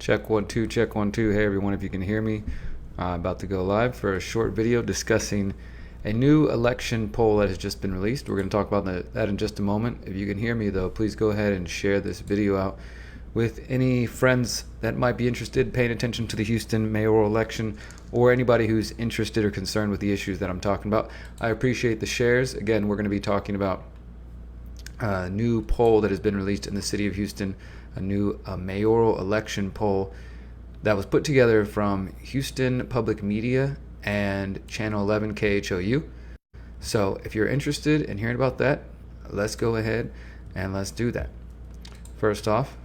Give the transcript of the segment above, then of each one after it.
Check 1 2, check 1 2. Hey everyone, if you can hear me, about to go live for a short video discussing a new election poll that has just been released. We're going to talk about that in just a moment. If you can hear me though, please go ahead and share this video out with any friends that might be interested, paying attention to the Houston mayoral election, or anybody who's interested or concerned with the issues that I'm talking about. I appreciate the shares. Again, we're going to be talking about a new poll that has been released in the city of Houston, a new mayoral election poll that was put together from Houston Public Media and Channel 11 KHOU. So if you're interested in hearing about that, let's go ahead and let's do that. First off,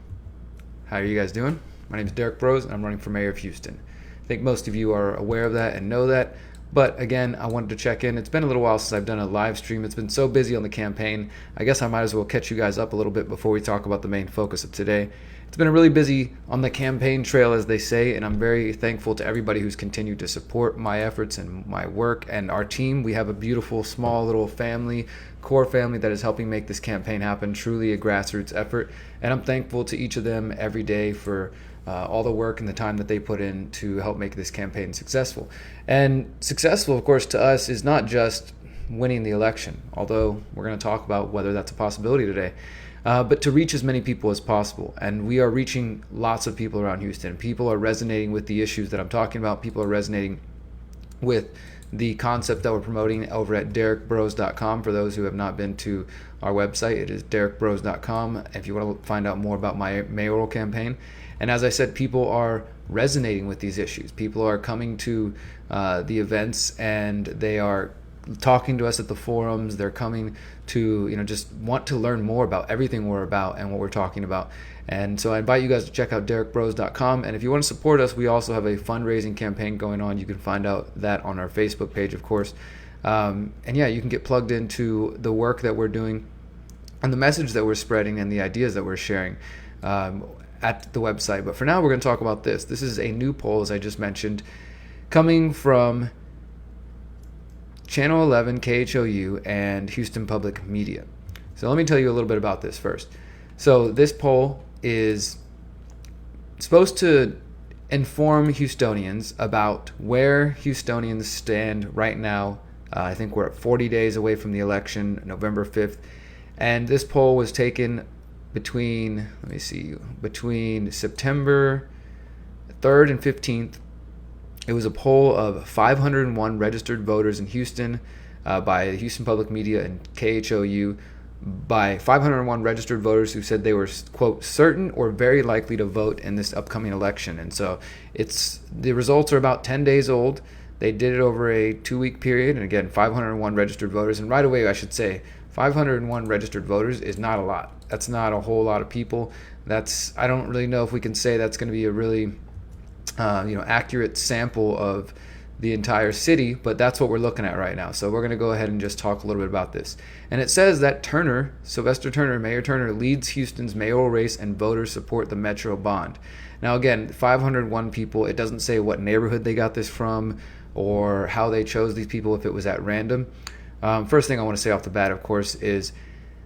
how are you guys doing? My name is Derrick Broze, and I'm running for mayor of Houston. I think most of you are aware of that and know that. But again, I wanted to check in. It's been a little while since I've done a live stream. It's been so busy on the campaign. I guess I might as well catch you guys up a little bit before we talk about the main focus of today. It's been a really busy on the campaign trail, as they say, and I'm very thankful to everybody who's continued to support my efforts and my work and our team. We have a beautiful, small little family, core family that is helping make this campaign happen, truly a grassroots effort. And I'm thankful to each of them every day for all the work and the time that they put in to help make this campaign successful. And successful, of course, to us is not just winning the election, although we're going to talk about whether that's a possibility today, but to reach as many people as possible. And we are reaching lots of people around Houston. People are resonating with the issues that I'm talking about. People are resonating with the concept that we're promoting over at derrickbroze.com. For those who have not been to our website, it is derrickbroze.com if you want to find out more about my mayoral campaign. And as I said, people are resonating with these issues. People are coming to the events, and they are talking to us at the forums. They're coming to, just want to learn more about everything we're about and what we're talking about. And so I invite you guys to check out derrickbroze.com. And if you want to support us, we also have a fundraising campaign going on. You can find out that on our Facebook page, of course. And yeah, you can get plugged into the work that we're doing and the message that we're spreading and the ideas that we're sharing at the website. But for now, we're going to talk about this. This is a new poll, as I just mentioned, coming from Channel 11 KHOU and Houston Public Media. So let me tell you a little bit about this first. So this poll is supposed to inform Houstonians about where Houstonians stand right now. I think we're at 40 days away from the election, November 5th. And this poll was taken between September 3rd and 15th. It was a poll of 501 registered voters in Houston by Houston Public Media and KHOU, by 501 registered voters who said they were, quote, certain or very likely to vote in this upcoming election. And so the results are about 10 days old. They did it over a 2-week period. And again, 501 registered voters. And right away, I should say, 501 registered voters is not a lot. That's not a whole lot of people. I don't really know if we can say that's going to be a really accurate sample of the entire city, but that's what we're looking at right now. So we're going to go ahead and just talk a little bit about this. And it says that Mayor Turner leads Houston's mayoral race and voters support the Metro bond. Now again, 501 people, it doesn't say what neighborhood they got this from or how they chose these people, if it was at random. First thing I want to say off the bat, of course, is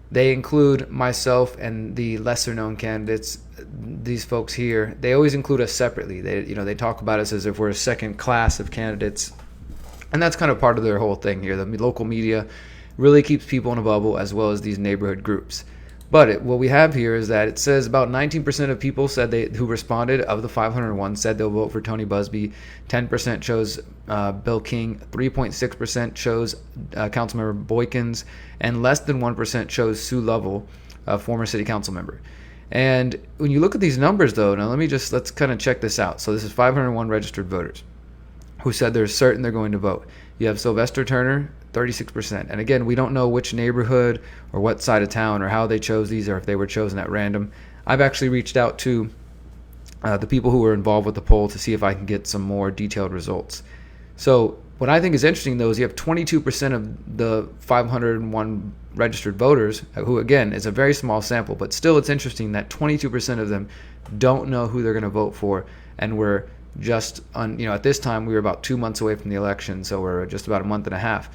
they include myself and the lesser known candidates. These folks here, they always include us separately. They talk about us as if we're a second class of candidates. And that's kind of part of their whole thing here. The local media really keeps people in a bubble, as well as these neighborhood groups. But what we have here is that it says about 19% of people who responded of the 501 said they'll vote for Tony Busby. 10% chose Bill King. 3.6% chose Councilmember Boykins, and less than 1% chose Sue Lovell, a former city council member. And when you look at these numbers, though, now let's kind of check this out. So this is 501 registered voters who said they're certain they're going to vote. You have Sylvester Turner, 36%. And again, we don't know which neighborhood or what side of town or how they chose these, or if they were chosen at random. I've actually reached out to the people who were involved with the poll to see if I can get some more detailed results. So what I think is interesting, though, is you have 22% of the 501 registered voters, who again is a very small sample, but still it's interesting that 22% of them don't know who they're going to vote for. And we're just at this time we were about 2 months away from the election, so we're just about a month and a half.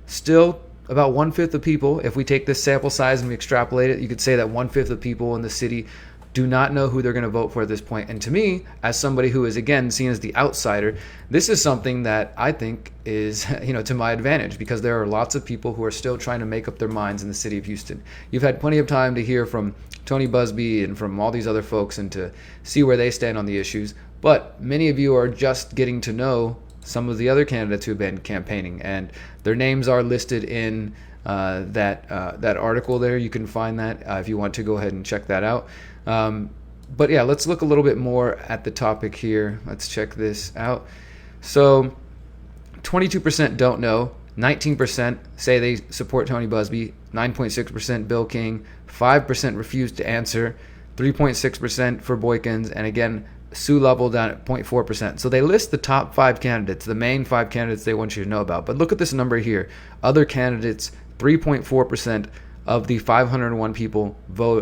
Still, about 1/5 of people, if we take this sample size and we extrapolate it, you could say that 1/5 of people in the city do not know who they're going to vote for at this point. And to me, as somebody who is, again, seen as the outsider, this is something that I think is, to my advantage, because there are lots of people who are still trying to make up their minds in the city of Houston. You've had plenty of time to hear from Tony Busby and from all these other folks and to see where they stand on the issues. But many of you are just getting to know some of the other candidates who have been campaigning, and their names are listed in that article there. You can find that if you want to go ahead and check that out. But yeah, let's look a little bit more at the topic here. Let's check this out. So 22% don't know, 19% say they support Tony Busby, 9.6% Bill King, 5% refuse to answer, 3.6% for Boykins, and again, Sue Lovell down at 0.4%. So they list the top 5 candidates, the main 5 candidates they want you to know about. But look at this number here. Other candidates, 3.4% of the 501 people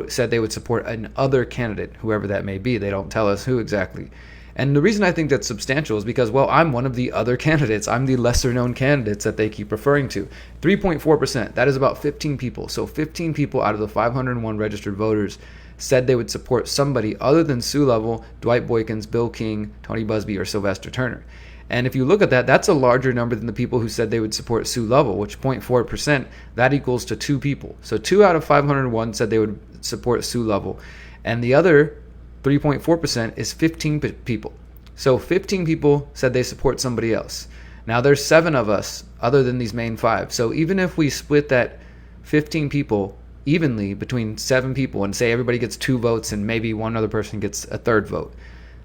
said they would support an other candidate, whoever that may be. They don't tell us who exactly. And the reason I think that's substantial is because, well, I'm one of the other candidates. I'm the lesser known candidates that they keep referring to. 3.4%, that is about 15 people. So 15 people out of the 501 registered voters said they would support somebody other than Sue Lovell, Dwight Boykins, Bill King, Tony Busby, or Sylvester Turner. And if you look at that, that's a larger number than the people who said they would support Sue Lovell, which 0.4%, that equals to 2 people. So 2 out of 501 said they would support Sue Lovell. And the other 3.4% is 15 people. So 15 people said they support somebody else. Now there's 7 of us other than these main 5. So even if we split that 15 people evenly between 7 people and say everybody gets 2 votes and maybe one other person gets a 3rd vote,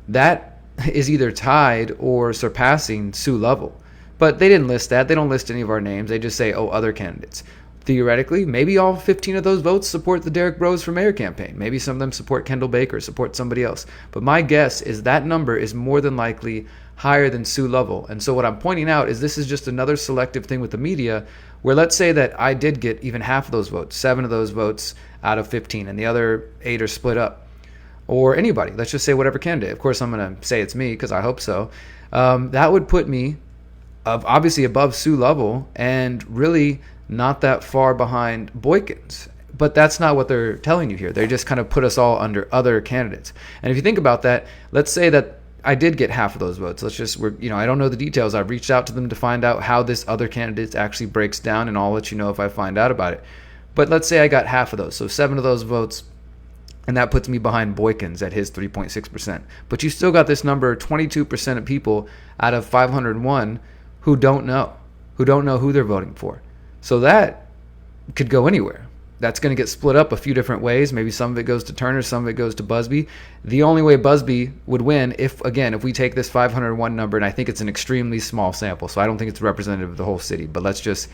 that is either tied or surpassing Sue Lovell. But they didn't list that. They don't list any of our names. They just say, other candidates. Theoretically, maybe all 15 of those votes support the Derrick Broze for mayor campaign. Maybe some of them support Kendall Baker, support somebody else. But my guess is that number is more than likely higher than Sue Lovell. And so what I'm pointing out is this is just another selective thing with the media, where let's say that I did get even half of those votes, 7 of those votes out of 15, and the other 8 are split up. Or anybody, let's just say whatever candidate. Of course, I'm going to say it's me because I hope so. That would put me obviously above Sue Lovell and really not that far behind Boykins. But that's not what they're telling you here. They just kind of put us all under other candidates. And if you think about that, let's say that I did get half of those votes. I don't know the details. I've reached out to them to find out how this other candidate actually breaks down, and I'll let you know if I find out about it. But let's say I got half of those. So 7 of those votes, and that puts me behind Boykins at his 3.6%. But you still got this number, 22% of people out of 501 who don't know who they're voting for. So that could go anywhere. That's going to get split up a few different ways. Maybe some of it goes to Turner, some of it goes to Busby. The only way Busby would win, if we take this 501 number, and I think it's an extremely small sample, so I don't think it's representative of the whole city, but let's just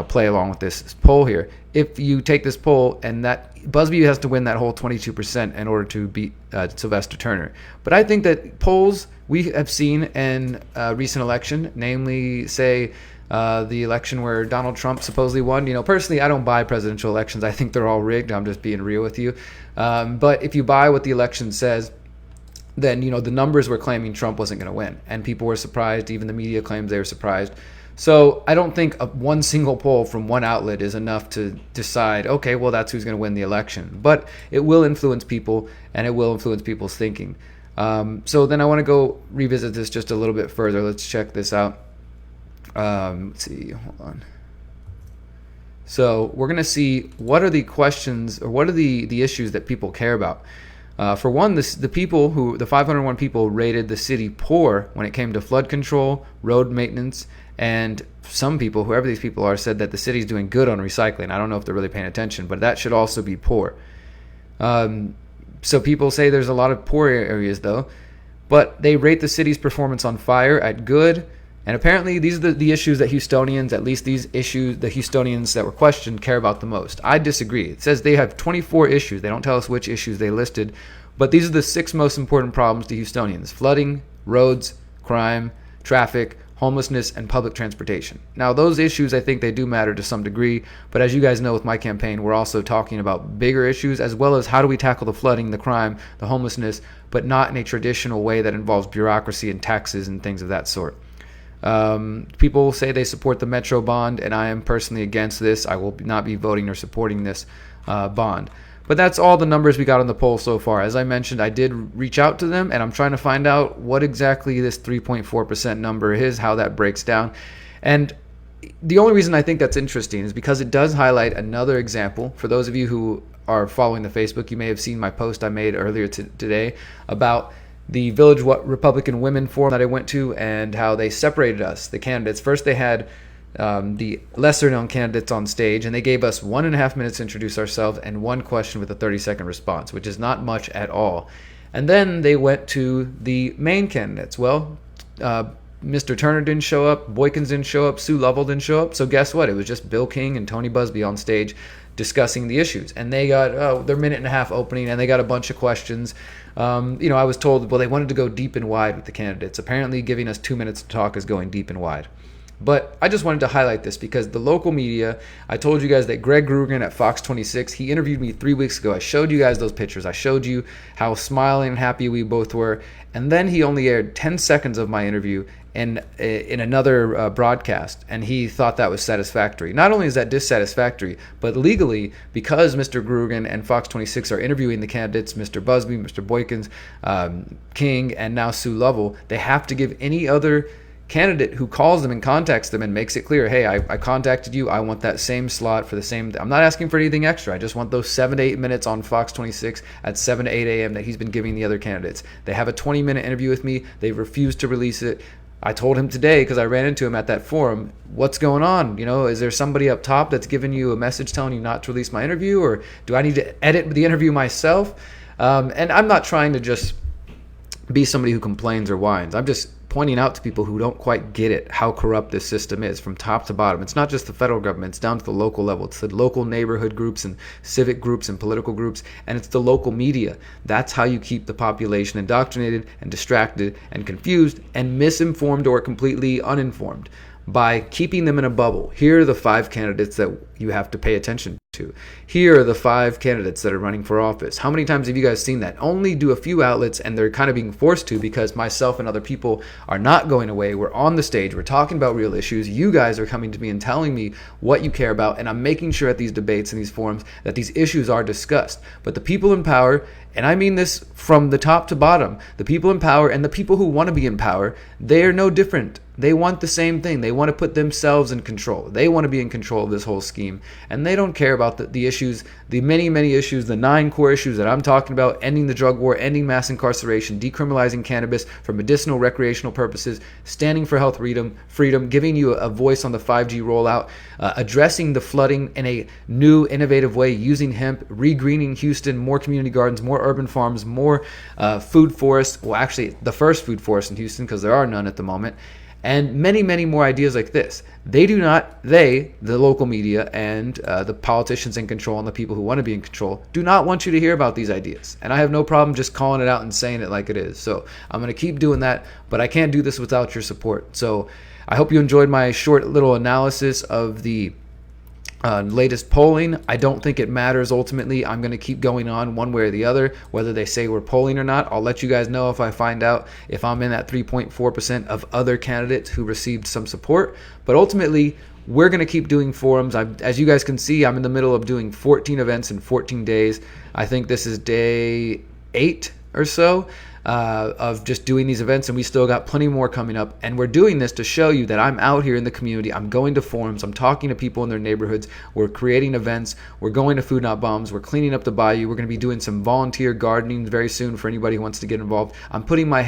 play along with this poll here. If you take this poll and that Busby has to win that whole 22% in order to beat Sylvester Turner. But I think that polls we have seen in a recent election, namely, say, the election where Donald Trump supposedly won. Personally, I don't buy presidential elections. I think they're all rigged. I'm just being real with you. But if you buy what the election says, then, the numbers were claiming Trump wasn't going to win. And people were surprised. Even the media claims they were surprised. So I don't think one single poll from one outlet is enough to decide, okay, well, that's who's going to win the election. But it will influence people, and it will influence people's thinking. So then I want to go revisit this just a little bit further. Let's check this out. Let's see, hold on. So we're going to see what are the questions, or what are the issues that people care about. For one, the 501 people rated the city poor when it came to flood control, road maintenance, and some people, whoever these people are, said that the city's doing good on recycling. I don't know if they're really paying attention, but that should also be poor. So people say there's a lot of poor areas, though, but they rate the city's performance on fire at good. And apparently these are the issues that Houstonians, at least these issues, the Houstonians that were questioned, care about the most. I disagree. It says they have 24 issues. They don't tell us which issues they listed, but these are the 6 most important problems to Houstonians: flooding, roads, crime, traffic, homelessness, and public transportation. Now, those issues, I think they do matter to some degree, but as you guys know with my campaign, we're also talking about bigger issues, as well as how do we tackle the flooding, the crime, the homelessness, but not in a traditional way that involves bureaucracy and taxes and things of that sort. People say they support the Metro bond, and I am personally against this. I will not be voting or supporting this bond. But that's all the numbers we got on the poll so far. As I mentioned, I did reach out to them, and I'm trying to find out what exactly this 3.4% number is, how that breaks down. And the only reason I think that's interesting is because it does highlight another example. For those of you who are following the Facebook, you may have seen my post I made earlier today about the Village Republican Women Forum that I went to and how they separated us, the candidates. First, they had the lesser known candidates on stage, and they gave us 1.5 minutes to introduce ourselves and one question with a 30-second response, which is not much at all. And then they went to the main candidates. Well, Mr. Turner didn't show up, Boykins didn't show up, Sue Lovell didn't show up. So guess what? It was just Bill King and Tony Busby on stage discussing the issues. And they got their 1.5-minute opening, and they got a bunch of questions. I was told, well, they wanted to go deep and wide with the candidates. Apparently giving us 2 minutes to talk is going deep and wide. But I just wanted to highlight this because the local media, I told you guys that Greg Grugan at Fox 26, he interviewed me 3 weeks ago. I showed you guys those pictures. I showed you how smiling and happy we both were. And then he only aired 10 seconds of my interview in another broadcast, and he thought that was satisfactory. Not only is that dissatisfactory, but legally, because Mr. Grugan and Fox 26 are interviewing the candidates, Mr. Busby, Mr. Boykins, King, and now Sue Lovell, they have to give any other candidate who calls them and contacts them and makes it clear, hey, I contacted you, I want that same slot for the same, I'm not asking for anything extra, I just want those 7 to 8 minutes on Fox 26 at 7 to 8 a.m. that he's been giving the other candidates. They have a 20-minute interview with me, they've refused to release it. I told him today, because I ran into him at that forum, what's going on? Is there somebody up top that's giving you a message telling you not to release my interview, or do I need to edit the interview myself? And I'm not trying to just be somebody who complains or whines. I'm just pointing out to people who don't quite get it how corrupt this system is from top to bottom. It's not just the federal government, it's down to the local level. It's the local neighborhood groups and civic groups and political groups, and it's the local media. That's how you keep the population indoctrinated and distracted and confused and misinformed or completely uninformed, by keeping them in a bubble. Here are the 5 candidates that you have to pay attention to. Here are the 5 candidates that are running for office. How many times have you guys seen that? Only do a few outlets, and they're kind of being forced to because myself and other people are not going away. We're on the stage. We're talking about real issues. You guys are coming to me and telling me what you care about, and I'm making sure at these debates and these forums that these issues are discussed. But the people in power, and I mean this from the top to bottom, the people in power and the people who want to be in power, they are no different. They want the same thing. They want to put themselves in control. They want to be in control of this whole scheme. And they don't care about the issues, the many, many issues, the 9 core issues that I'm talking about: ending the drug war, ending mass incarceration, decriminalizing cannabis for medicinal, recreational purposes, standing for health freedom, giving you a voice on the 5G rollout, addressing the flooding in a new, innovative way, using hemp, regreening Houston, more community gardens, more urban farms, more food forests. Well, actually, the first food forest in Houston, because there are none at the moment. And many, many more ideas like this. The local media and the politicians in control and the people who want to be in control, do not want you to hear about these ideas. And I have no problem just calling it out and saying it like it is. So I'm going to keep doing that, but I can't do this without your support. So I hope you enjoyed my short little analysis of the latest polling. I don't think it matters ultimately. I'm going to keep going on one way or the other, whether they say we're polling or not. I'll let you guys know if I find out if I'm in that 3.4% of other candidates who received some support. But ultimately, we're going to keep doing forums. As you guys can see, I'm in the middle of doing 14 events in 14 days. I think this is day 8 or so of just doing these events, and we still got plenty more coming up. And we're doing this to show you that I'm out here in the community. I'm going to forums. I'm talking to people in their neighborhoods. We're creating events. We're going to Food Not Bombs. We're cleaning up the bayou. We're going to be doing some volunteer gardening very soon for anybody who wants to get involved. I'm putting my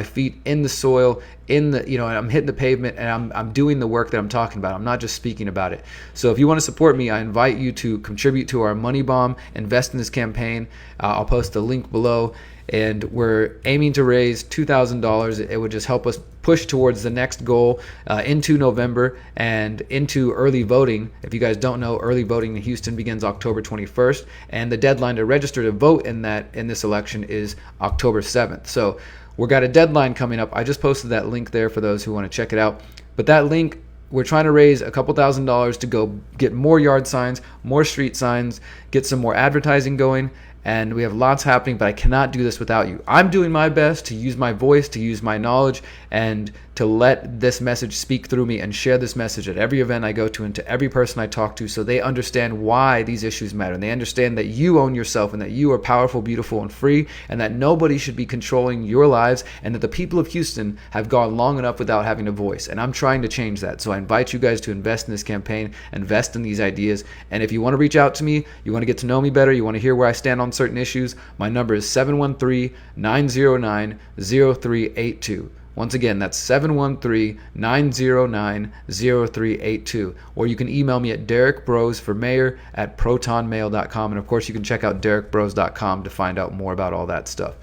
feet in the soil, and I'm hitting the pavement, and I'm doing the work that I'm talking about. I'm not just speaking about it. So if you want to support me, I invite you to contribute to our Money Bomb, invest in this campaign. I'll post the link below. And we're aiming to raise $2,000. It would just help us push towards the next goal into November and into early voting. If you guys don't know, early voting in Houston begins October 21st, and the deadline to register to vote in this election is October 7th. So we've got a deadline coming up. I just posted that link there for those who want to check it out. But that link, we're trying to raise a couple $1,000s to go get more yard signs, more street signs, get some more advertising going. and we have lots happening, but I cannot do this without you. I'm doing my best to use my voice, to use my knowledge, and to let this message speak through me and share this message at every event I go to and to every person I talk to, so they understand why these issues matter. And they understand that you own yourself and that you are powerful, beautiful, and free, and that nobody should be controlling your lives, and that the people of Houston have gone long enough without having a voice. And I'm trying to change that. So I invite you guys to invest in this campaign, invest in these ideas. And if you want to reach out to me, you want to get to know me better, you want to hear where I stand on certain issues, my number is 713-909-0382. Once again, that's 713-909-0382. Or you can email me at Derrick Broze for mayor at protonmail.com. And of course, you can check out derrickbroze.com to find out more about all that stuff.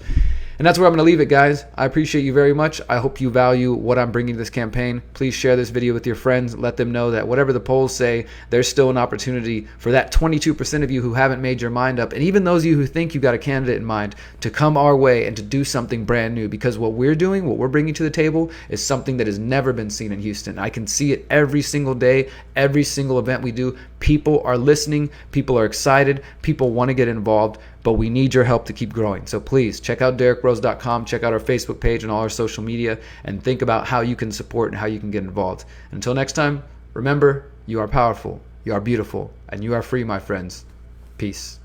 And that's where I'm going to leave it, guys. I appreciate you very much. I hope you value what I'm bringing to this campaign. Please share this video with your friends. Let them know that whatever the polls say, there's still an opportunity for that 22% of you who haven't made your mind up, and even those of you who think you've got a candidate in mind, to come our way and to do something brand new. Because what we're doing, what we're bringing to the table, is something that has never been seen in Houston. I can see it every single day, every single event we do. People are listening. People are excited. People want to get involved. But we need your help to keep growing. So please check out DerrickBroze.com, check out our Facebook page and all our social media, and think about how you can support and how you can get involved. Until next time, remember, you are powerful, you are beautiful, and you are free, my friends. Peace.